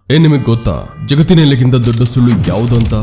ನಿಮಗೆ ಗೊತ್ತಾ ಜಗತ್ತಿನಲ್ಲಿಗಿಂತ ದೊಡ್ಡ ಸುಳ್ಳು ಯಾವುದು ಅಂತ?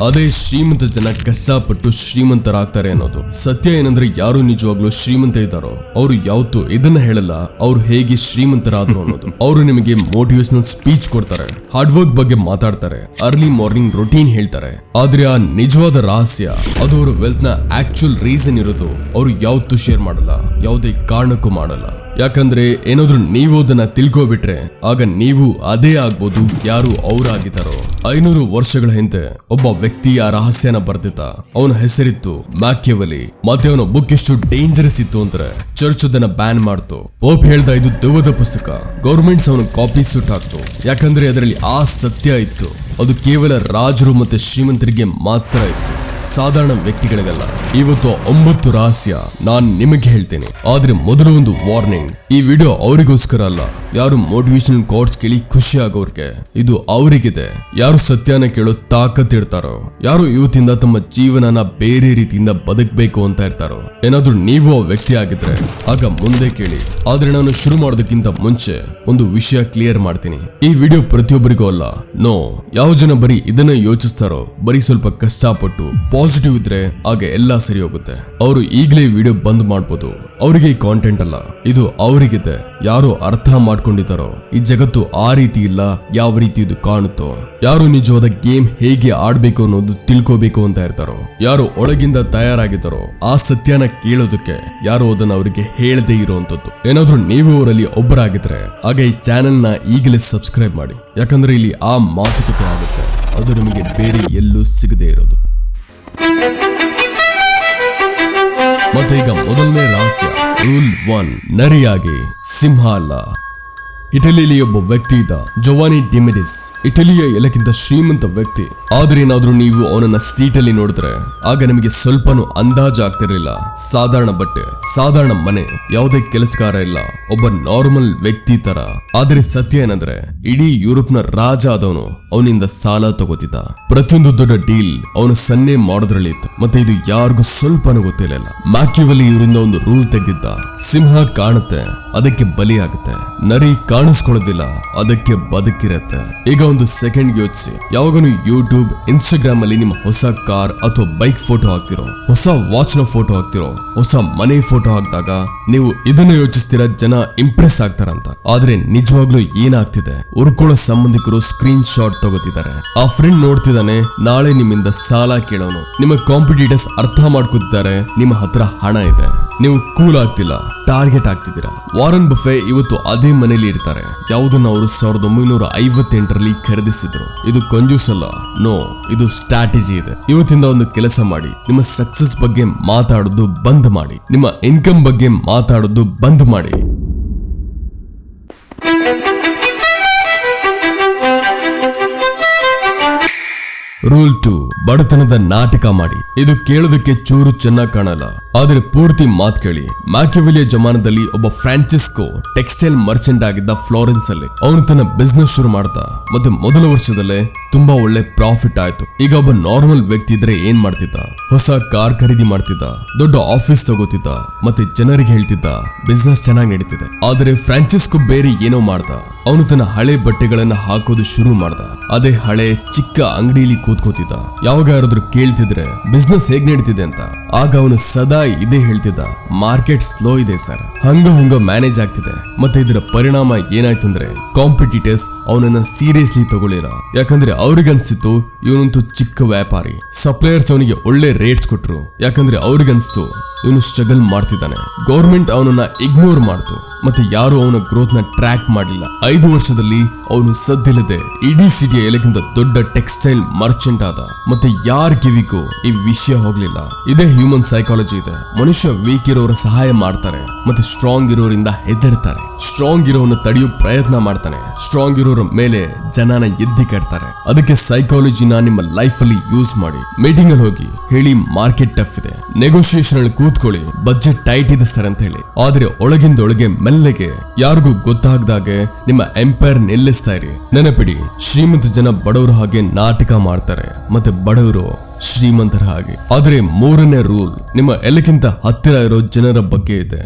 ಅದೇ ಶ್ರೀಮಂತ ಜನ ಕಷ್ಟಪಟ್ಟು ಶ್ರೀಮಂತರಾಗ್ತಾರೆ ಅನ್ನೋದು. ಸತ್ಯ ಏನಂದ್ರೆ ಯಾರು ನಿಜವಾಗ್ಲೂ ಶ್ರೀಮಂತ ಇದ್ದಾರೋ ಅವರು ಯಾವತ್ತೂ ಇದನ್ನ ಹೇಳಲ್ಲ ಅವ್ರು ಹೇಗೆ ಶ್ರೀಮಂತರಾದ್ರು ಅನ್ನೋದು. ಅವರು ನಿಮಗೆ ಮೋಟಿವೇಶನಲ್ ಸ್ಪೀಚ್ ಕೊಡ್ತಾರೆ, ಹಾರ್ಡ್ ವರ್ಕ್ ಬಗ್ಗೆ ಮಾತಾಡ್ತಾರೆ, ಅರ್ಲಿ ಮಾರ್ನಿಂಗ್ ರೊಟೀನ್ ಹೇಳ್ತಾರೆ. ಆದ್ರೆ ಆ ನಿಜವಾದ ರಹಸ್ಯ, ಅದು ಅವರ ವೆಲ್ತ್ ನ ಆಕ್ಚುಯಲ್ ರೀಸನ್ ಇರೋದು ಅವರು ಯಾವತ್ತೂ ಶೇರ್ ಮಾಡಲ್ಲ, ಯಾವುದೇ ಕಾರಣಕ್ಕೂ ಮಾಡಲ್ಲ. ಯಾಕಂದ್ರೆ ಏನಾದ್ರೂ ನೀವು ಅದನ್ನ ತಿಳ್ಕೊಬಿಟ್ರೆ ಆಗ ನೀವು ಅದೇ ಆಗ್ಬೋದು ಯಾರು ಅವರಾಗಿದ್ದಾರೋ. 500 ವರ್ಷಗಳ ಹಿಂದೆ ಒಬ್ಬ ವ್ಯಕ್ತಿ ಆ ರಹಸ್ಯನ ಬರ್ದಿದ್ದ. ಅವನ ಹೆಸರಿತ್ತು ಮ್ಯಾಕಿಯಾವೆಲಿ. ಮತ್ತೆ ಅವನ ಬುಕ್ ಎಷ್ಟು ಡೇಂಜರಸ್ ಇತ್ತು ಅಂದ್ರೆ ಚರ್ಚ್ ಅದನ್ನ ಬ್ಯಾನ್ ಮಾಡ್ತು. ಪೋಪ್ ಹೇಳ್ದ ಇದು ದೆವ್ವದ ಪುಸ್ತಕ. ಗೌರ್ಮೆಂಟ್ಸ್ ಅವನ ಕಾಪಿ ಸುಟ್ ಹಾಕ್ತು. ಯಾಕಂದ್ರೆ ಅದರಲ್ಲಿ ಆ ಸತ್ಯ ಇತ್ತು, ಅದು ಕೇವಲ ರಾಜರು ಮತ್ತೆ ಶ್ರೀಮಂತರಿಗೆ ಮಾತ್ರ ಇತ್ತು, ಸಾಧಾರಣ ವ್ಯಕ್ತಿಗಳಿಗಲ್ಲ. ಇವತ್ತು 9 ರಹಸ್ಯ ನಾನ್ ನಿಮಗೆ ಹೇಳ್ತೇನೆ. ಆದ್ರೆ ಮೊದಲು ಒಂದು ವಾರ್ನಿಂಗ್, ಈ ವಿಡಿಯೋ ಅವರಿಗೋಸ್ಕರ ಅಲ್ಲ. ಯಾರು ಮೋಟಿವೇಶನಲ್ ಕೋಟ್ಸ್ ಕೇಳಿ ಖುಷಿ ಆಗೋರ್ಗೆ ಇದು ಅವರಿಗಿದೆ. ಯಾರು ಸತ್ಯನ ಕೇಳೋ ತಾಕತ್ ಇರ್ತಾರೋ, ಯಾರು ಇವತ್ತಿಂದ ತಮ್ಮ ಜೀವನನ ಬೇರೆ ರೀತಿಯಿಂದ ಬದುಕಬೇಕು ಅಂತ ಇರ್ತಾರೋ. ಏನಾದ್ರೂ ನೀವು ಆ ವ್ಯಕ್ತಿ ಆಗಿದ್ರೆ ಆಗ ಮುಂದೆ ಕೇಳಿ. ಆದ್ರೆ ನಾನು ಶುರು ಮಾಡೋದಕ್ಕಿಂತ ಮುಂಚೆ ಒಂದು ವಿಷಯ ಕ್ಲಿಯರ್ ಮಾಡ್ತೀನಿ. ಈ ವಿಡಿಯೋ ಪ್ರತಿಯೊಬ್ಬರಿಗೂ ಅಲ್ಲ. ನೋ, ಯಾವ ಜನ ಬರೀ ಇದನ್ನ ಯೋಚಿಸ್ತಾರೋ, ಬರೀ ಸ್ವಲ್ಪ ಕಷ್ಟಪಟ್ಟು ಪಾಸಿಟಿವ್ ಇದ್ರೆ ಆಗ ಎಲ್ಲ ಸರಿ ಹೋಗುತ್ತೆ, ಅವರು ಈಗಲೇ ವಿಡಿಯೋ ಬಂದ್ ಮಾಡ್ಬೋದು. ಅವರಿಗೆ ಈ ಕಾಂಟೆಂಟ್ ಅಲ್ಲ, ಇದು ಅವರಿಗಿದೆ. ಯಾರು ಅರ್ಥ ಮಾಡ್ಕೊಂಡಿದ್ದಾರೋ ಈ ಜಗತ್ತು ಆ ರೀತಿ ಇಲ್ಲ, ಯಾವ ರೀತಿ ಇದು ಕಾಣುತ್ತೋ, ಯಾರು ನಿಜವಾದ ಗೇಮ್ ಹೇಗೆ ಆಡ್ಬೇಕು ಅನ್ನೋದು ತಿಳ್ಕೋಬೇಕು ಅಂತ ಇರ್ತಾರೋ, ಯಾರು ಒಳಗಿಂದ ತಯಾರಾಗಿದ್ದಾರೋ ಆ ಸತ್ಯನ ಕೇಳೋದಕ್ಕೆ, ಯಾರು ಅದನ್ನ ಅವರಿಗೆ ಹೇಳದೇ ಇರೋಂಥದ್ದು. ಏನಾದ್ರೂ ನೀವು ಅವರಲ್ಲಿ ಒಬ್ಬರಾಗಿದ್ರೆ ಆಗ ಈ ಚಾನೆಲ್ ನ ಈಗಲೇ ಸಬ್ಸ್ಕ್ರೈಬ್ ಮಾಡಿ. ಯಾಕಂದ್ರೆ ಇಲ್ಲಿ ಆ ಮಾತುಕತೆ ಆಗುತ್ತೆ, ಅದು ನಿಮಗೆ ಬೇರೆ ಎಲ್ಲೂ ಸಿಗದೇ ಇರೋದು. ಮತ್ತೆ ಈಗ ಮೊದಲನೇ ರಹಸ್ಯ, ರೂಲ್ 1, ನರಿಯಾಗಿ ಸಿಂಹ ಅಲ್ಲ. ಇಟಲಿಯಲ್ಲಿ ಒಬ್ಬ ವ್ಯಕ್ತಿ ಇದ್ದ, ಜೋವಾನಿ ಡಿ ಮೆಡಿಸ್. ಇಟಲಿಯ ಎಲ್ಲಕ್ಕಿಂತ ಶ್ರೀಮಂತ ವ್ಯಕ್ತಿ. ಆದ್ರೆ ಏನಾದ್ರೂ ನೀವು ಅವನನ್ನ ಸ್ಟ್ರೀಟ್ ಅಲ್ಲಿ ನೋಡಿದ್ರೆ ಆಗ ನಿಮಗೆ ಸ್ವಲ್ಪನೂ ಅಂದಾಜು ಆಗ್ತಿರ್ಲಿಲ್ಲ. ಸಾಧಾರಣ ಬಟ್ಟೆ, ಸಾಧಾರಣ ಮನೆ, ಯಾವುದೇ ಕೆಲಸಕಾರ ಇಲ್ಲ, ಒಬ್ಬ ನಾರ್ಮಲ್ ವ್ಯಕ್ತಿ ತರ. ಆದ್ರೆ ಸತ್ಯ ಏನಂದ್ರೆ ಇಡೀ ಯುರೋಪ್ ನ ರಾಜ ಆದವನು ಅವನಿಂದ ಸಾಲ ತಗೋತಿದ್ದ. ಪ್ರತಿಯೊಂದು ದೊಡ್ಡ ಡೀಲ್ ಅವನು ಸನ್ನೆ ಮಾಡೋದ್ರಲ್ಲಿ ಇತ್ತು. ಮತ್ತೆ ಇದು ಯಾರಿಗೂ ಸ್ವಲ್ಪನೂ ಗೊತ್ತಿರಲಿಲ್ಲ. ಮ್ಯಾಕಿಯಾವೆಲಿ ಇವರಿಂದ ಒಂದು ರೂಲ್ ತೆಗೆದಿದ್ದ, ಸಿಂಹ ಕಾಣುತ್ತೆ ಅದಕ್ಕೆ ಬಲಿ ಆಗುತ್ತೆ, ನರಿ ಕಾಣಿಸ್ಕೊಳ್ಳೋದಿಲ್ಲ ಅದಕ್ಕೆ ಬದುಕಿರತ್ತೆ. ಈಗ ಒಂದು ಸೆಕೆಂಡ್ ಯೋಚಿಸಿ, ಯಾವಾಗನು ಯೂಟ್ಯೂಬ್, ಇನ್ಸ್ಟಾಗ್ರಾಮ್ ಅಲ್ಲಿ ನಿಮ್ಮ ಹೊಸ ಕಾರ್ ಅಥವಾ ಬೈಕ್ ಫೋಟೋ ಹಾಕ್ತಿರೋ, ಹೊಸ ವಾಚ್ ನ ಫೋಟೋ ಹಾಕ್ತಿರೋ, ಹೊಸ ಮನೆ ಫೋಟೋ ಹಾಕಿದಾಗ ನೀವು ಇದನ್ನ ಯೋಚಿಸ್ತೀರಾ ಜನ ಇಂಪ್ರೆಸ್ ಆಗ್ತಾರಂತ. ಆದ್ರೆ ನಿಜವಾಗ್ಲೂ ಏನಾಗ್ತಿದೆ, ಉರ್ಕೊಳ್ಳೋ ಸಂಬಂಧಿಕರು ಸ್ಕ್ರೀನ್ ಶಾಟ್ ತಗೋತಿದ್ದಾರೆ. ಆ ಫ್ರೆಂಡ್ ನೋಡ್ತಿದ್ದಾನೆ ನಾಳೆ ನಿಮ್ಮಿಂದ ಸಾಲ ಕೇಳೋನು. ನಿಮ್ಮ ಕಾಂಪಿಟೇಟರ್ಸ್ ಅರ್ಥ ಮಾಡ್ಕೊತಿದ್ದಾರೆ ನಿಮ್ಮ ಹತ್ರ ಹಣ ಇದೆ, ನೀವು ಕೂಲ್ ಆಗ್ತಿಲ್ಲ, ಟಾರ್ಗೆಟ್ ಆಗ್ತಿದ್ದೀರಾ. ವಾರನ್ ಬಫೆ ಇವತ್ತು ಅದೇ ಮನೇಲಿ ಇರ್ತಾರೆ, ಯಾವುದನ್ನ ಅವರು 1958ರಲ್ಲಿ ಖರೀದಿಸಿದ್ರು. ಇದು ಕಂಜೂಸ್ ಅಲ್ಲ, ನೋ, ಇದು ಸ್ಟ್ರಾಟಜಿ ಇದೆ. ಇವತ್ತಿಂದ ಒಂದು ಕೆಲಸ ಮಾಡಿ, ನಿಮ್ಮ ಸಕ್ಸಸ್ ಬಗ್ಗೆ ಮಾತಾಡೋದು ಬಂದ್ ಮಾಡಿ, ನಿಮ್ಮ ಇನ್ಕಮ್ ಬಗ್ಗೆ ಮಾತಾಡೋದು ಬಂದ್ ಮಾಡಿ. ರೂಲ್ 2, ಬಡತನದ ನಾಟಕ ಮಾಡಿ. ಇದು ಕೇಳೋದಕ್ಕೆ ಚೂರು ಚೆನ್ನಾಗಿ ಕಾಣಲ್ಲ, ಆದ್ರೆ ಪೂರ್ತಿ ಮಾತು ಕೇಳಿ. ಮ್ಯಾಕಿಯಾವೆಲಿಯ ಜಮಾನದಲ್ಲಿ ಒಬ್ಬ ಫ್ರಾನ್ಸಿಸ್ಕೋ ಟೆಕ್ಸ್ಟೈಲ್ ಮರ್ಚೆಂಟ್ ಆಗಿದ್ದ ಫ್ಲೋರೆನ್ಸ್ ಅಲ್ಲಿ. ಅವನು ತನ್ನ ಬಿಸ್ನೆಸ್ ಶುರು ಮಾಡ್ತಾ ಮತ್ತೆ ಮೊದಲ ವರ್ಷದಲ್ಲೇ ತುಂಬಾ ಒಳ್ಳೆ ಪ್ರಾಫಿಟ್ ಆಯ್ತು. ಈಗ ಒಬ್ಬ ನಾರ್ಮಲ್ ವ್ಯಕ್ತಿ ಇದ್ರೆ ಏನ್ ಮಾಡ್ತಿದ್ದ, ಹೊಸ ಕಾರ್ ಖರೀದಿ ಮಾಡ್ತಿದ್ದ, ದೊಡ್ಡ ಆಫೀಸ್ ತಗೋತಿದ್ದ, ಮತ್ತೆ ಜನರಿಗೆ ಹೇಳ್ತಿದ್ದ ಬಿಸ್ನೆಸ್ ಚೆನ್ನಾಗಿ ನಡೀತಿದೆ. ಆದ್ರೆ ಫ್ರಾನ್ಸಿಸ್ಕೋ ಬೇರೆ ಏನೋ ಮಾಡ್ದ. ಅವನು ತನ್ನ ಹಳೆ ಬಟ್ಟೆಗಳನ್ನ ಹಾಕೋದು ಶುರು ಮಾಡ್ದ. ಅದೇ ಹಳೆ ಚಿಕ್ಕ ಅಂಗಡಿಯಲ್ಲಿ ಕೂತ್ಕೋತಿದ್ದ. ಯಾವಾಗ ಯಾರಾದ್ರೂ ಕೇಳ್ತಿದ್ರೆ ಬಿಸ್ನೆಸ್ ಹೇಗ್ ನಡೀತಿದೆ ಅಂತ, ಆಗ ಅವನು ಸದಾ ಇದೇ ಹೇಳ್ತಿದ್ದ, ಮಾರ್ಕೆಟ್ ಸ್ಲೋ ಇದೆ ಸರ್, ಹಂಗ ಮ್ಯಾನೇಜ್ ಆಗ್ತಿದೆ. ಮತ್ತೆ ಇದರ ಪರಿಣಾಮ ಏನಾಯ್ತಂದ್ರೆ ಕಾಂಪಿಟೇಟರ್ಸ್ ಅವನನ್ನ ಸೀರಿಯಸ್ಲಿ ತಗೊಳ್ಳಿರ. ಯಾಕಂದ್ರೆ ಅವ್ರಿಗನ್ಸಿತ್ತು ಇವನಂತೂ ಚಿಕ್ಕ ವ್ಯಾಪಾರಿ. ಸಪ್ಲೈಯರ್ಸ್ ಅವನಿಗೆ ಒಳ್ಳೆ ರೇಟ್ಸ್ ಕೊಟ್ರು, ಯಾಕಂದ್ರೆ ಅವ್ರಿಗನ್ಸ್ತು ಇವನು ಸ್ಟ್ರಗಲ್ ಮಾಡ್ತಿದ್ದಾನೆ. ಗೌರ್ಮೆಂಟ್ ಅವನನ್ನ ಇಗ್ನೋರ್ ಮಾಡ್ತು, ಮತ್ತೆ ಯಾರು ಅವನ ಗ್ರೋತ್ ನ ಟ್ರ್ಯಾಕ್ ಮಾಡಿಲ್ಲ. 5 ವರ್ಷದಲ್ಲಿ ಅವನು ಸದ್ದಿಲ್ಲದೆ ಇಡೀ ಸಿಟಿಯ ಎಲ್ಲಕ್ಕಿಂತ ದೊಡ್ಡ ಟೆಕ್ಸ್ಟೈಲ್ ಮರ್ಚೆಂಟ್ ಆದ. ಮತ್ತೆ ಯಾರ ಕಿವಿಗೂ ಈ ವಿಷಯ ಹೋಗ್ಲಿಲ್ಲ. ಇದೇ ಹ್ಯೂಮನ್ ಸೈಕಾಲಜಿ ಇದೆ. ಮನುಷ್ಯ ವೀಕ್ ಇರೋರ ಸಹಾಯ ಮಾಡ್ತಾರೆ, ಮತ್ತೆ ಸ್ಟ್ರಾಂಗ್ ಇರೋರಿಂದ ಹೆದರ್ತಾರೆ. ಸ್ಟ್ರಾಂಗ್ ಇರೋನ ತಡೆಯೋ ಪ್ರಯತ್ನ ಮಾಡ್ತಾನೆ, ಸ್ಟ್ರಾಂಗ್ ಇರೋರ ಮೇಲೆ ಜನನ ಎದ್ದಿ ಕಟ್ತಾರೆ. ಅದಕ್ಕೆ ಸೈಕಾಲಜಿನ ನಿಮ್ಮ ಲೈಫ್ ಅಲ್ಲಿ ಯೂಸ್ ಮಾಡಿ. ಮೀಟಿಂಗ್ ಅಲ್ಲಿ ಹೋಗಿ ಹೇಳಿ ಮಾರ್ಕೆಟ್ ಟಫ್ ಇದೆ, ನೆಗೋಷಿಯೇಷನ್ ಅಲ್ಲಿ ಕೂತ್ಕೊಳ್ಳಿ, ಬಜೆಟ್ ಟೈಟ್ ಇದೆ ಸರ್ ಅಂತ ಹೇಳಿ. ಆದ್ರೆ ಒಳಗಿಂದೊಳಗೆ ಮೆಲ್ಲಗೆ ಯಾರಿಗೂ ಗೊತ್ತಾಗದಾಗೆ ನಿಮ್ಮ ಎಂಪೈರ್ ನಿಲ್ಲಿಸ್ತಾ ಇರಿ. ನೆನಪಿಡಿ, ಶ್ರೀಮಂತ ಜನ ಬಡವರ ಹಾಗೆ ನಾಟಕ ಮಾಡ್ತಾರೆ, ಮತ್ತೆ ಬಡವರು ಶ್ರೀಮಂತರ ಹಾಗೆ. ಆದ್ರೆ 3ನೇ ರೂಲ್ ನಿಮ್ಮ ಎಲ್ಲಕ್ಕಿಂತ ಹತ್ತಿರ ಇರೋ ಜನರ ಬಗ್ಗೆ ಇದೆ.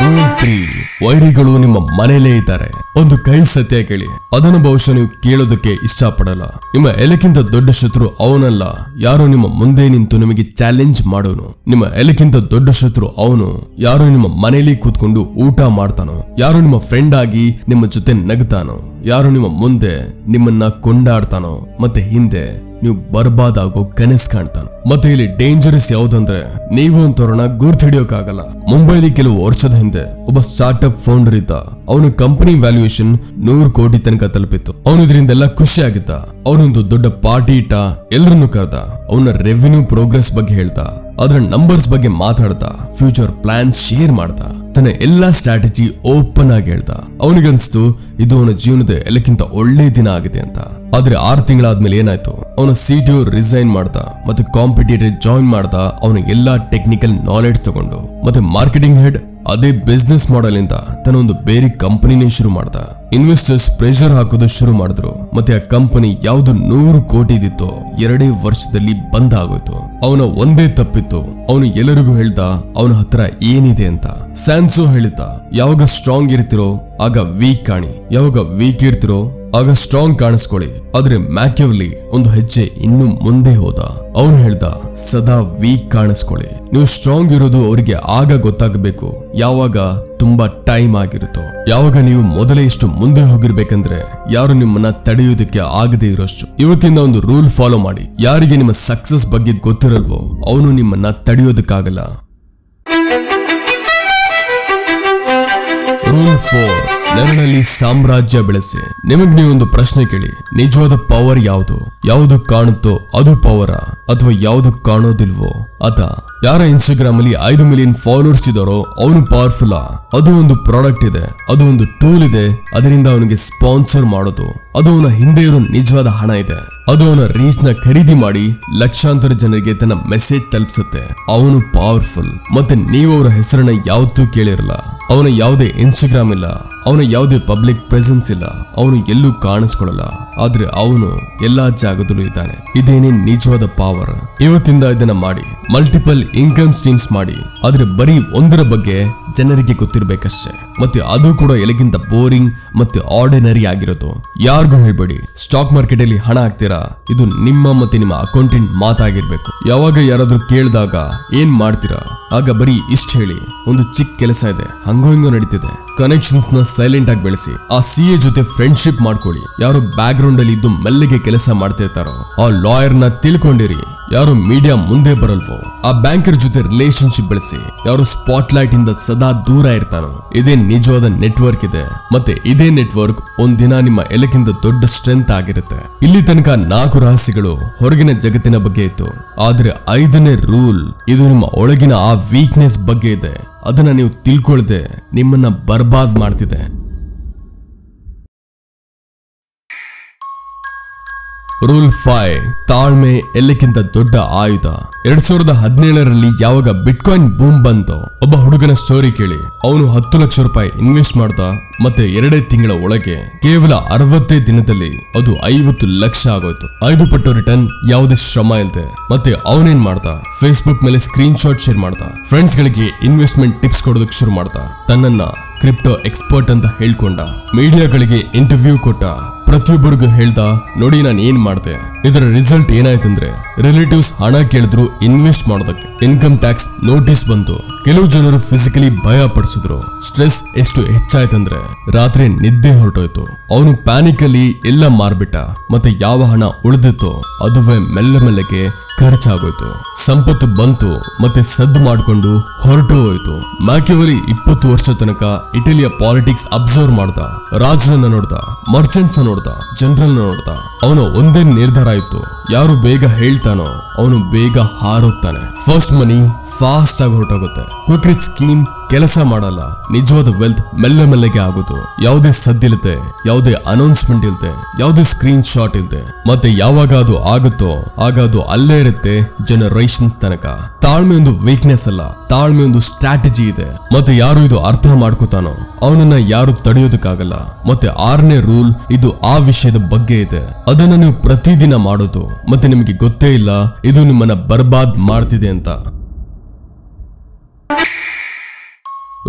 ರೂಲ್ 3, ವೈರಿಗಳು ನಿಮ್ಮ ಮನೇಲೇ ಇದ್ದಾರೆ. ಒಂದು ಕೈ ಸತ್ಯ ಕೇಳಿ, ಅದನ್ನು ಬಹುಶಃ ನೀವು ಕೇಳೋದಕ್ಕೆ ಇಷ್ಟಪಡಲ್ಲ. ನಿಮ್ಮ ಎಲೆಕ್ಕಿಂತ ದೊಡ್ಡ ಶತ್ರು ಅವನಲ್ಲ, ಯಾರೋ ನಿಮ್ಮ ಮುಂದೆ ನಿಂತು ನಿಮಗೆ ಚಾಲೆಂಜ್ ಮಾಡೋನು. ನಿಮ್ಮ ಎಲೆಕ್ಕಿಂತ ದೊಡ್ಡ ಶತ್ರು ಅವನು, ಯಾರೋ ನಿಮ್ಮ ಮನೇಲಿ ಕೂತ್ಕೊಂಡು ಊಟ ಮಾಡ್ತಾನೋ, ಯಾರೋ ನಿಮ್ಮ ಫ್ರೆಂಡ್ ಆಗಿ ನಿಮ್ಮ ಜೊತೆ ನಗ್ತಾನೋ, ಯಾರೋ ನಿಮ್ಮ ಮುಂದೆ ನಿಮ್ಮನ್ನ ಕೊಂಡಾಡ್ತಾನೋ, ಮತ್ತೆ ಹಿಂದೆ ನೀವು ಬರ್ಬಾದಾಗೋ ಕನಸು ಕಾಣ್ತಾನೆ. ಮತ್ತೆ ಇಲ್ಲಿ ಡೇಂಜರಸ್ ಯಾವ್ದಂದ್ರೆ, ನೀವು ಅಂತವ್ರನ್ನ ಗುರ್ತಿಡಿಯೋಕ್ಕಾಗಲ್ಲ. ಮುಂಬೈಲಿ ಕೆಲವು ವರ್ಷದ ಹಿಂದೆ ಒಬ್ಬ ಸ್ಟಾರ್ಟ್ಅಪ್ ಫೌಂಡರ್ ಇದ್ದ. ಅವನ ಕಂಪನಿ ವ್ಯಾಲ್ಯೂಯೇಷನ್ 100 ಕೋಟಿ ತನಕ ತಲುಪಿತ್ತು. ಅವನು ಇದರಿಂದೆಲ್ಲ ಖುಷಿ ಆಗಿದ್ದ. ಅವನೊಂದು ದೊಡ್ಡ ಪಾರ್ಟಿ ಇಟ್ಟ, ಎಲ್ಲರನ್ನು ಕರೆದ, ಅವನ ರೆವಿನ್ಯೂ ಪ್ರೋಗ್ರೆಸ್ ಬಗ್ಗೆ ಹೇಳ್ತಾ, ಅದರ ನಂಬರ್ಸ್ ಬಗ್ಗೆ ಮಾತಾಡ್ತಾ, ಫ್ಯೂಚರ್ ಪ್ಲಾನ್ಸ್ ಶೇರ್ ಮಾಡ್ತಾ, ತನ್ನ ಎಲ್ಲಾ ಸ್ಟ್ರಾಟಜಿ ಓಪನ್ ಆಗಿ ಹೇಳ್ತಾ. ಅವನಿಗನ್ಸ್ತು ಇದು ಅವನ ಜೀವನದ ಎಲ್ಲಕ್ಕಿಂತ ಒಳ್ಳೆ ದಿನ ಆಗಿದೆ ಅಂತ. ಆದ್ರೆ 6 ತಿಂಗಳಾದ್ಮೇಲೆ ಏನಾಯ್ತು, ಅವನ CTO ರಿಸೈನ್ ಮಾಡ್ತಾ ಮತ್ತೆ ಕಾಂಪಿಟೇಟರ್ ಜಾಯಿನ್ ಮಾಡ್ತಾ, ಅವನ ಎಲ್ಲಾ ಟೆಕ್ನಿಕಲ್ ನಾಲೆಡ್ಜ್ ತಗೊಂಡು ಮತ್ತೆ ಮಾರ್ಕೆಟಿಂಗ್ ಹೆಡ್ ಅದೇ ಬಿಸ್ನೆಸ್ ಮಾಡೆಲ್ ಇಂದ ತನ್ನೊಂದು ಬೇರೆ ಕಂಪನಿನೇ ಶುರು ಮಾಡ್ದ. ಇನ್ವೆಸ್ಟರ್ಸ್ ಪ್ರೆಷರ್ ಹಾಕೋದು ಶುರು ಮಾಡಿದ್ರು. ಮತ್ತೆ ಆ ಕಂಪನಿ ಯಾವ್ದು 100 ಕೋಟಿದಿತ್ತೋ 2 ವರ್ಷದಲ್ಲಿ ಬಂದ್ ಆಗೋಯ್ತು. ಅವನ ಒಂದೇ ತಪ್ಪಿತ್ತು, ಅವನು ಎಲ್ಲರಿಗೂ ಹೇಳ್ದ ಅವನ ಹತ್ರ ಏನಿದೆ ಅಂತ. ಸ್ಯಾನ್ಸೋ ಹೇಳಿದ್ದ, ಯಾವಾಗ ಸ್ಟ್ರಾಂಗ್ ಇರ್ತಿರೋ ಆಗ ವೀಕ್ ಕಾಣಿ, ಯಾವಾಗ ವೀಕ್ ಇರ್ತಿರೋ ಆಗ ಸ್ಟ್ರಾಂಗ್ ಕಾಣಿಸ್ಕೊಳ್ಳಿ. ಆದ್ರೆ ಮ್ಯಾಕ್ಯಾವೆಲಿ ಒಂದು ಹೆಜ್ಜೆ ಇನ್ನು ಮುಂದೆ ಹೋದ. ಅವನು ಹೇಳ್ದ, ಸದಾ ವೀಕ್ ಕಾಣಿಸ್ಕೊಳ್ಳಿ. ನೀವು ಸ್ಟ್ರಾಂಗ್ ಇರೋದು ಅವರಿಗೆ ಆಗ ಗೊತ್ತಾಗಬೇಕು ಯಾವಾಗ ತುಂಬಾ ಟೈಮ್ ಆಗಿರುತ್ತೋ, ಯಾವಾಗ ನೀವು ಮೊದಲೇ ಇಷ್ಟು ಮುಂದೆ ಹೋಗಿರ್ಬೇಕಂದ್ರೆ ಯಾರು ನಿಮ್ಮನ್ನ ತಡೆಯೋದಕ್ಕೆ ಆಗದೆ ಇರೋಷ್ಟು. ಇವತ್ತಿಂದ ಒಂದು ರೂಲ್ ಫಾಲೋ ಮಾಡಿ, ಯಾರಿಗೆ ನಿಮ್ಮ ಸಕ್ಸಸ್ ಬಗ್ಗೆ ಗೊತ್ತಿರಲ್ವೋ ಅವನು ನಿಮ್ಮನ್ನ ತಡೆಯೋದಕ್ಕಾಗಲ್ಲ. ರೂಲ್ 4, ನೆರಳಲ್ಲಿ ಸಾಮ್ರಾಜ್ಯ ಬೆಳೆಸಿ. ನಿಮಗ್ ನೀವೊಂದು ಪ್ರಶ್ನೆ ಕೇಳಿ, ನಿಜವಾದ ಪವರ್ ಯಾವುದು? ಯಾವುದು ಕಾಣುತ್ತೋ ಅದು ಪವರ, ಅಥವಾ ಯಾವುದು ಕಾಣೋದಿಲ್ವೋ ಅದ? ಯಾರ ಇನ್ಸ್ಟಾಗ್ರಾಮ್ ಅಲ್ಲಿ 5 ಮಿಲಿಯನ್ ಫಾಲೋವರ್ಸ್ ಇದಾರೋ ಅವನು ಪವರ್ಫುಲ್? ಅದು ಒಂದು ಪ್ರಾಡಕ್ಟ್ ಇದೆ, ಅದು ಒಂದು ಟೂಲ್ ಇದೆ, ಅದರಿಂದ ಅವನಿಗೆ ಸ್ಪಾನ್ಸರ್ ಮಾಡೋದು, ಅದು ಅವನ ಹಿಂದೆ ಇರೋ ನಿಜವಾದ ಹಣ ಇದೆ, ಅದು ಅವನ ರೀಚ್ ನ ಖರೀದಿ ಮಾಡಿ ಲಕ್ಷಾಂತರ ಜನರಿಗೆ ತನ್ನ ಮೆಸೇಜ್ ತಲುಪಿಸುತ್ತೆ. ಅವನು ಪವರ್ಫುಲ್. ಮತ್ತೆ ನೀವು ಅವರ ಹೆಸರನ್ನ ಯಾವತ್ತೂ ಕೇಳಿರಲ್ಲ. ಅವನ ಯಾವುದೇ ಇನ್ಸ್ಟಾಗ್ರಾಮ್ ಇಲ್ಲ, ಅವನ ಯಾವುದೇ ಪಬ್ಲಿಕ್ ಪ್ರೆಸೆನ್ಸ್ ಇಲ್ಲ, ಅವನು ಎಲ್ಲೂ ಕಾಣಿಸ್ಕೊಳ್ಳಲ್ಲ. ಆದ್ರೆ ಅವನು ಎಲ್ಲಾ ಜಾಗದಲ್ಲೂ ಇದ್ದಾನೆ. ಇದೇನೇ ನಿಜವಾದ ಪವರ್. ಇವತ್ತಿಂದ ಇದನ್ನ ಮಾಡಿ, ಮಲ್ಟಿಪಲ್ ಇನ್ಕಮ್ ಸ್ಟ್ರೀಮ್ಸ್ ಮಾಡಿ. ಆದ್ರೆ ಬರೀ ಒಂದರ ಬಗ್ಗೆ ಜನರಿಗೆ ಗೊತ್ತಿರ್ಬೇಕಷ್ಟೇ. ಮತ್ತೆ ಅದು ಕೂಡ ಎಲ್ಲಿಗಿಂತ ಬೋರಿಂಗ್ ಮತ್ತೆ ಆರ್ಡಿನರಿ ಆಗಿರೋದು. ಯಾರಿಗೂ ಹೇಳ್ಬೇಡಿ ಸ್ಟಾಕ್ ಮಾರ್ಕೆಟ್ ಅಲ್ಲಿ ಹಣ ಹಾಕ್ತೀರಾ, ಇದು ನಿಮ್ಮ ಮತ್ತೆ ನಿಮ್ಮ ಅಕೌಂಟೆಂಟ್ ಮಾತಾಗಿರ್ಬೇಕು. ಯಾವಾಗ ಯಾರಾದ್ರೂ ಕೇಳಿದಾಗ ಏನ್ ಮಾಡ್ತೀರಾ, ಆಗ ಬರೀ ಇಷ್ಟ ಹೇಳಿ, ಒಂದು ಚಿಕ್ಕ ಕೆಲಸ ಇದೆ, ಹಂಗೋ ಹಿಂಗೋ ನಡೀತಿದೆ. ಕನೆಕ್ಷನ್ಸ್ ನ ಸೈಲೆಂಟ್ ಆಗಿ ಬೆಳೆಸಿ. ಆ CA ಜೊತೆ ಫ್ರೆಂಡ್ಶಿಪ್ ಮಾಡ್ಕೊಳ್ಳಿ. ಯಾರು ಬ್ಯಾಕ್ ಗ್ರೌಂಡ್ ಅಲ್ಲಿ ಇದ್ದು ಮೆಲ್ಲಗೆ ಕೆಲಸ ಮಾಡ್ತಿರ್ತಾರೋ ಆ ಲಾಯರ್ ನ ತಿಳ್ಕೊಂಡಿರಿ. ಯಾರು ಮೀಡಿಯಾ ಮುಂದೆ ಬರಲ್ವೋ ಆ ಬ್ಯಾಂಕರ್ ಜೊತೆ ರಿಲೇಶನ್ಶಿಪ್ ಬೆಳೆಸಿ. ಯಾರು ಸ್ಪಾಟ್ ಲೈಟ್ ಇಂದ ಸದಾ ದೂರ ಇರ್ತಾನೋ ಇದೇ ನಿಜವಾದ ನೆಟ್ವರ್ಕ್ ಇದೆ. ಮತ್ತೆ ಇದೇ ನೆಟ್ವರ್ಕ್ ಒಂದಿನ ನಿಮ್ಮ ಎಲ್ಲಕ್ಕಿಂತ ದೊಡ್ಡ ಸ್ಟ್ರೆಂತ್ ಆಗಿರುತ್ತೆ. ಇಲ್ಲಿ ತನಕ 4 ರಹಸ್ಯಗಳು ಹೊರಗಿನ ಜಗತ್ತಿನ ಬಗ್ಗೆ ಇತ್ತು. ಆದ್ರೆ 5ನೇ ರೂಲ್ ಇದು ನಿಮ್ಮ ಒಳಗಿನ ಆ ವೀಕ್ನೆಸ್ ಬಗ್ಗೆ ಇದೆ. ಅದನ್ನ ನೀವು ತಿಳ್ಕೊಳ್ದೆ ನಿಮ್ಮನ್ನ ಬರ್ಬಾದ್ ಮಾಡ್ತಿದೆ. ರೂಲ್ 5, ತಾಳ್ಮೆ ಎಲ್ಲಕ್ಕಿಂತ ದೊಡ್ಡ ಆಯುಧ. 2017ರಲ್ಲಿ ಯಾವಾಗ ಬಿಟ್ಕಾಯಿನ್ ಬೂಮ್ ಬಂತೋ, ಒಬ್ಬ ಹುಡುಗನ ಸ್ಟೋರಿ ಕೇಳಿ. ಅವನು 10 ಲಕ್ಷ ರೂಪಾಯಿ ಇನ್ವೆಸ್ಟ್ ಮಾಡ್ದ. ಮತ್ತೆ 2 ತಿಂಗಳ ಒಳಗೆ ಕೇವಲ 60 ದಿನದಲ್ಲಿ ಅದು 50 ಲಕ್ಷ ಆಗೋಯ್ತು. 5 ಪಟ್ಟು ರಿಟರ್ನ್, ಯಾವುದೇ ಶ್ರಮ ಇಲ್ಲದೆ. ಮತ್ತೆ ಅವನೇನ್ ಮಾಡ್ದ, ಫೇಸ್ಬುಕ್ ಮೇಲೆ ಸ್ಕ್ರೀನ್ ಶಾಟ್ ಶೇರ್ ಮಾಡ್ದ, ಫ್ರೆಂಡ್ಸ್ ಗಳಿಗೆ ಇನ್ವೆಸ್ಟ್ಮೆಂಟ್ ಟಿಪ್ಸ್ ಕೊಡೋದಕ್ಕೆ ಶುರು ಮಾಡ್ದ, ತನ್ನನ್ನ ಕ್ರಿಪ್ಟೋ ಎಕ್ಸ್ಪರ್ಟ್ ಅಂತ ಹೇಳ್ಕೊಂಡ, ಮೀಡಿಯಾಗಳಿಗೆ ಇಂಟರ್ವ್ಯೂ ಕೊಟ್ಟ, ಪ್ರತಿಯೊಬ್ಬರಿಗೂ ಹೇಳ್ದ, ನೋಡಿ ನಾನು ಏನ್ ಮಾಡ್ದೆ. ಇದರ ರಿಸಲ್ಟ್ ಏನಾಯ್ತಂದ್ರೆ ರಿಲೇಟಿವ್ಸ್ ಹಣ ಕೇಳಿದ್ರು ಇನ್ವೆಸ್ಟ್ ಮಾಡೋದಕ್ಕೆ. ಇನ್ಕಮ್ ಟ್ಯಾಕ್ಸ್ ನೋಟಿಸ್ ಬಂತು. ಕೆಲವು ಜನರು ಫಿಸಿಕಲಿ ಭಯ ಪಡಿಸಿದ್ರು. ಸ್ಟ್ರೆಸ್ ಎಷ್ಟು ಹೆಚ್ಚಾಯ್ತಂದ್ರೆ ರಾತ್ರಿ ನಿದ್ದೆ ಹೊರಟೋಯ್ತು. ಅವನು ಪ್ಯಾನಿಕ್ ಅಲ್ಲಿ ಎಲ್ಲ ಮಾರ್ಬಿಟ್ಟ. ಮತ್ತೆ ಯಾವ ಹಣ ಉಳಿದಿತ್ತೋ ಅದುವೇ ಮೆಲ್ಲ ಮೆಲ್ಲಗೆ ಖರ್ಚಾಗೋಯ್ತು. ಸಂಪತ್ತು ಬಂತು ಮತ್ತೆ ಸದ್ದು ಮಾಡ್ಕೊಂಡು ಹೊರಟು ಹೋಯ್ತು. ಮ್ಯಾಕಿಯಾವೆಲಿ 20 ವರ್ಷ ತನಕ ಇಟಲಿಯ ಪಾಲಿಟಿಕ್ಸ್ ಅಬ್ಸರ್ವ್ ಮಾಡ್ದ, ರಾಜರನ್ನ ನೋಡ್ದ, ಮರ್ಚೆಂಟ್ಸ್ ನೋಡ್ದ, ಜನರಲ್ ನೋಡ್ದ. ಅವನು ಒಂದೇ ನಿರ್ಧಾರ ಇತ್ತು, ಯಾರು ಬೇಗ ಹೇಳ್ತಾನೋ ಅವನು ಬೇಗ ಹಾರೋಗ್ತಾನೆ. ಫಸ್ಟ್ ಮನಿ ಫಾಸ್ಟ್ ಆಗಿ ಹೊರಟೋಗುತ್ತೆ. ಕ್ವಿಕ್ ರಿಚ್ ಸ್ಕೀಮ್ ಕೆಲಸ ಮಾಡಲ್ಲ. ನಿಜವಾದ ವೆಲ್ತ್ ಮೆಲ್ಲ ಮೆಲ್ಲಗೆ ಆಗೋದು. ಯಾವುದೇ ಸದ್ದಿಲ್ದೆ, ಯಾವುದೇ ಅನೌನ್ಸ್ಮೆಂಟ್ ಇಲ್ದೆ, ಯಾವುದೇ ಸ್ಕ್ರೀನ್ ಶಾಟ್ ಇಲ್ದೆ. ಮತ್ತೆ ಯಾವಾಗ ಅದು ಆಗುತ್ತೋ ಆಗ ಅದು ಅಲ್ಲೇ ಇರುತ್ತೆ ಜನರೇಷನ್ಸ್ ತನಕ. ತಾಳ್ಮೆ ಒಂದು ವೀಕ್ನೆಸ್ ಅಲ್ಲ, ತಾಳ್ಮೆ ಒಂದು ಸ್ಟ್ರಾಟಜಿ ಇದೆ. ಮತ್ತೆ ಯಾರು ಇದು ಅರ್ಥ ಮಾಡ್ಕೋತಾನೋ ಅವನನ್ನ ಯಾರು ತಡೆಯೋದಕ್ಕಾಗಲ್ಲ. ಮತ್ತೆ 6ನೇ ರೂಲ್ ಇದು ಆ ವಿಷಯದ ಬಗ್ಗೆ ಇದೆ. ಅದನ್ನ ನೀವು ಪ್ರತಿದಿನ ಮಾಡೋದು ಮತ್ತೆ ನಿಮಗೆ ಗೊತ್ತೇ ಇಲ್ಲ ಇದು ನಿಮ್ಮನ್ನ ಬರ್ಬಾದ್ ಮಾಡ್ತಿದೆ ಅಂತ.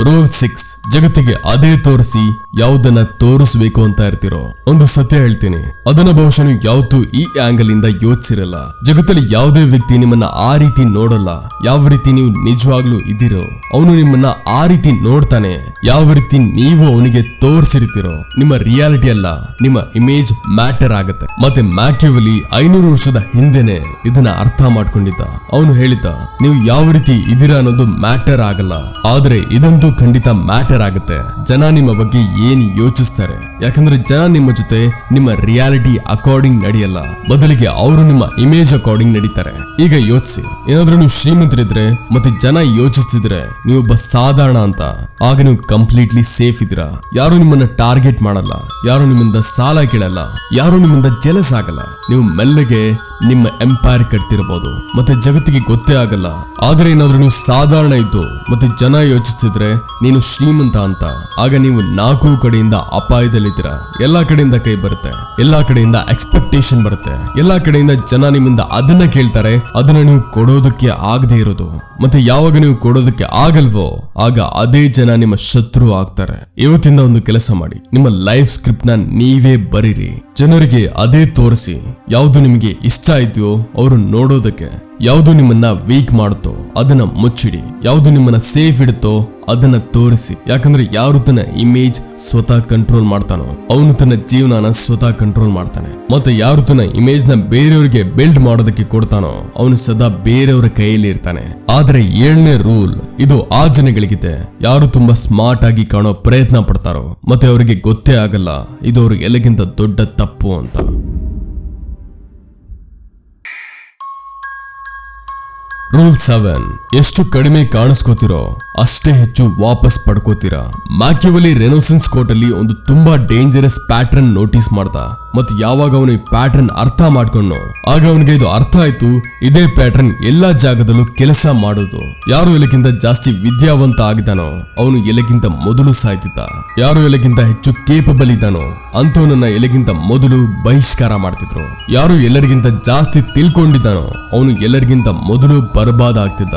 ರೂಲ್ 6, ಜಗತ್ತಿಗೆ ಅದೇ ತೋರಿಸಿ ಯಾವುದನ್ನ ತೋರಿಸ್ಬೇಕು ಅಂತ ಇರ್ತಿರೋ. ಒಂದು ಸತ್ಯ ಹೇಳ್ತೀನಿ, ಅದನ್ನ ಬಹುಶಃ ನೀವು ಯಾವತ್ತೂ ಈ ಆಂಗಲ್ ಇಂದ ಯೋಚಿಸಿರಲ್ಲ. ಜಗತ್ತಲ್ಲಿ ಯಾವುದೇ ವ್ಯಕ್ತಿ ನಿಮ್ಮನ್ನ ಆ ರೀತಿ ನೋಡಲ್ಲ. ಯಾವ ರೀತಿ ನೀವು ನಿಜವಾಗ್ಲೂ ಇದ್ದೀರೋ ಅವನು ನಿಮ್ಮನ್ನ ಆ ರೀತಿ ನೋಡ್ತಾನೆ. ಯಾವ ರೀತಿ ನೀವು ಅವನಿಗೆ ತೋರಿಸಿರ್ತೀರೋ ನಿಮ್ಮ ರಿಯಾಲಿಟಿ ಅಲ್ಲ, ನಿಮ್ಮ ಇಮೇಜ್ ಮ್ಯಾಟರ್ ಆಗುತ್ತೆ. ಮತ್ತೆ ಮ್ಯಾಕ್ಯಾವೆಲಿ 500 ವರ್ಷದ ಹಿಂದೆನೆ ಇದನ್ನ ಅರ್ಥ ಮಾಡ್ಕೊಂಡಿದ್ದ. ಅವನು ಹೇಳಿದ್ದ, ನೀವು ಯಾವ ರೀತಿ ಇದೀರಾ ಅನ್ನೋದು ಮ್ಯಾಟರ್ ಆಗಲ್ಲ, ಆದ್ರೆ ಇದಂತೂ ಖಂಡಿತ ಮ್ಯಾಟರ್ ಆಗುತ್ತೆ. ಜನ ನಿಮ್ಮ ಬಗ್ಗೆ ಏನ್ ಯೋಚಿಸ್ತಾರೆ, ಯಾಕಂದ್ರೆ ಜನ ನಿಮ್ಮ ಜೊತೆ ನಿಮ್ಮ ರಿಯಾಲಿಟಿ ಅಕಾರ್ಡಿಂಗ್ ನಡೆಯಲ್ಲ, ಬದಲಿಗೆ ಅವರು ನಿಮ್ಮ ಇಮೇಜ್ ಅಕಾರ್ಡಿಂಗ್ ನಡೀತಾರೆ. ಈಗ ಯೋಚಿಸಿ, ಏನಾದ್ರೂ ನೀವು ಶ್ರೀಮಂತರಿದ್ರೆ ಮತ್ತೆ ಜನ ಯೋಚಿಸ್ತಿದ್ರೆ ನೀವೊಬ್ಬ ಸಾಧಾರಣ ಅಂತ, ಆಗ ನೀವು ಕಂಪ್ಲೀಟ್ಲಿ ಸೇಫ್ ಇದ್ದೀರಾ. ಯಾರು ನಿಮ್ಮನ್ನ ಟಾರ್ಗೆಟ್ ಮಾಡಲ್ಲ, ಯಾರು ನಿಮ್ಮಿಂದ ಸಾಲ ಕೇಳಲ್ಲ, ಯಾರು ನಿಮ್ಮಿಂದ ಜೆಲಸ್ ಆಗಲ್ಲ. ನೀವು ಮೆಲ್ಲಗೆ ನಿಮ್ಮ ಎಂಪೈರ್ ಕಟ್ತಿರಬಹುದು ಮತ್ತೆ ಜಗತ್ತಿಗೆ ಗೊತ್ತೇ ಆಗಲ್ಲ. ಆದ್ರೆ ಏನಾದ್ರೂ ನೀವು ಸಾಧಾರಣ ಇದ್ದು ಮತ್ತೆ ಜನ ಯೋಚಿಸ್ತಿದ್ರೆ ನೀನು ಶ್ರೀಮಂತ ಅಂತ, ಆಗ ನೀವು 4 ಕಡೆಯಿಂದ ಅಪಾಯದಲ್ಲಿದ್ದೀರಾ. ಎಲ್ಲಾ ಕಡೆಯಿಂದ ಕೈ ಬರುತ್ತೆ, ಎಲ್ಲಾ ಕಡೆಯಿಂದ ಎಕ್ಸ್ಪೆಕ್ಟೇಷನ್ ಬರುತ್ತೆ, ಎಲ್ಲಾ ಕಡೆಯಿಂದ ಜನ ನಿಮ್ಮಿಂದ ಅದನ್ನ ಕೇಳ್ತಾರೆ, ಅದನ್ನ ನೀವು ಕೊಡೋದಕ್ಕೆ ಆಗದೆ ಇರೋದು. ಮತ್ತೆ ಯಾವಾಗ ನೀವು ಕೊಡೋದಕ್ಕೆ ಆಗಲ್ವೋ ಆಗ ಅದೇ ಜನ ನಿಮ್ಮ ಶತ್ರು ಆಗ್ತಾರೆ. ಇವತ್ತಿಂದ ಒಂದು ಕೆಲಸ ಮಾಡಿ, ನಿಮ್ಮ ಲೈಫ್ ಸ್ಕ್ರಿಪ್ಟ್ ನ ನೀವೇ ಬರೀರಿ. ಜನರಿಗೆ ಅದೇ ತೋರಿಸಿ. ಯಾವುದು ನಿಮಗೆ ಇಷ್ಟ ಆಯ್ತು ಅವರು ನೋಡೋದಕ್ಕೆ. ಯಾವುದು ನಿಮ್ಮನ್ನ ವೀಕ್ ಮಾಡುತ್ತೋ ಅದನ್ನ ಮುಚ್ಚಿಡಿ. ಯಾವುದು ನಿಮ್ಮನ್ನ ಸೇಫ್ ಇಡುತ್ತೋ ಅದನ್ನ ತೋರಿಸಿ. ಯಾಕಂದ್ರೆ ಯಾರು ತನ್ನ ಇಮೇಜ್ ಸ್ವತಃ ಕಂಟ್ರೋಲ್ ಮಾಡ್ತಾನೋ ಅವನು ತನ್ನ ಜೀವನನ ಸ್ವತಃ ಕಂಟ್ರೋಲ್ ಮಾಡ್ತಾನೆ. ಮತ್ತೆ ಯಾರು ತನ್ನ ಇಮೇಜ್ ನ ಬೇರೆಯವರಿಗೆ ಬಿಲ್ಡ್ ಮಾಡೋದಕ್ಕೆ ಕೊಡ್ತಾನೋ ಅವನು ಸದಾ ಬೇರೆಯವರ ಕೈಯಲ್ಲಿ ಇರ್ತಾನೆ. ಆದ್ರೆ 7ನೇ ರೂಲ್ ಇದು ಆ ಜನಗಳಿಗಿದೆ ಯಾರು ತುಂಬಾ ಸ್ಮಾರ್ಟ್ ಆಗಿ ಕಾಣೋ ಪ್ರಯತ್ನ ಪಡ್ತಾರೋ ಮತ್ತೆ ಅವರಿಗೆ ಗೊತ್ತೇ ಆಗಲ್ಲ ಇದು ಅವ್ರಿಗೆ ಎಲ್ಲಕ್ಕಿಂತ ದೊಡ್ಡ ತಪ್ಪು ಅಂತ. ರೂಲ್ 7, ಎಷ್ಟು ಕಡಿಮೆ ಕಾಣಿಸ್ಕೋತಿರೋ ಅಷ್ಟೇ ಹೆಚ್ಚು ವಾಪಸ್ ಪಡ್ಕೋತೀರಾ. ಮ್ಯಾಕ್ಯಾವೆಲಿ ರೆನೆಸಾನ್ಸ್ ಕೋರ್ಟ್ ಅಲ್ಲಿ ಒಂದು ತುಂಬಾ ಡೇಂಜರಸ್ ಪ್ಯಾಟರ್ನ್ ನೋಟಿಸ್ ಮಾಡ್ದ. ಮತ್ತೆ ಯಾವಾಗ ಅವನು ಈ ಪ್ಯಾಟರ್ನ್ ಅರ್ಥ ಮಾಡ್ಕೊಂಡು ಆಗ ಅವನಿಗೆ ಇದು ಅರ್ಥ ಆಯ್ತು, ಇದೇ ಪ್ಯಾಟರ್ನ್ ಎಲ್ಲಾ ಜಾಗದಲ್ಲೂ ಕೆಲಸ ಮಾಡೋದು. ಯಾರು ಎಲ್ಲಕ್ಕಿಂತ ಜಾಸ್ತಿ ವಿದ್ಯಾವಂತ ಆಗಿದ್ದಾನೋ ಅವನು ಎಲ್ಲಕ್ಕಿಂತ ಮೊದಲು ಸಾಯ್ತಿದ್ದ. ಯಾರು ಎಲ್ಲಕ್ಕಿಂತ ಹೆಚ್ಚು ಕೇಪಬಲ್ ಇದ್ದಾನೋ ಅಂತವನನ್ನ ಎಲ್ಲಕ್ಕಿಂತ ಮೊದಲು ಬಹಿಷ್ಕಾರ ಮಾಡ್ತಿದ್ರು. ಯಾರು ಎಲ್ಲರಿಗಿಂತ ಜಾಸ್ತಿ ತಿಳ್ಕೊಂಡಿದ್ದಾನೋ ಅವನು ಎಲ್ಲರಿಗಿಂತ ಮೊದಲು ಬರ್ಬಾದ್ ಆಗ್ತಿದ್ದ.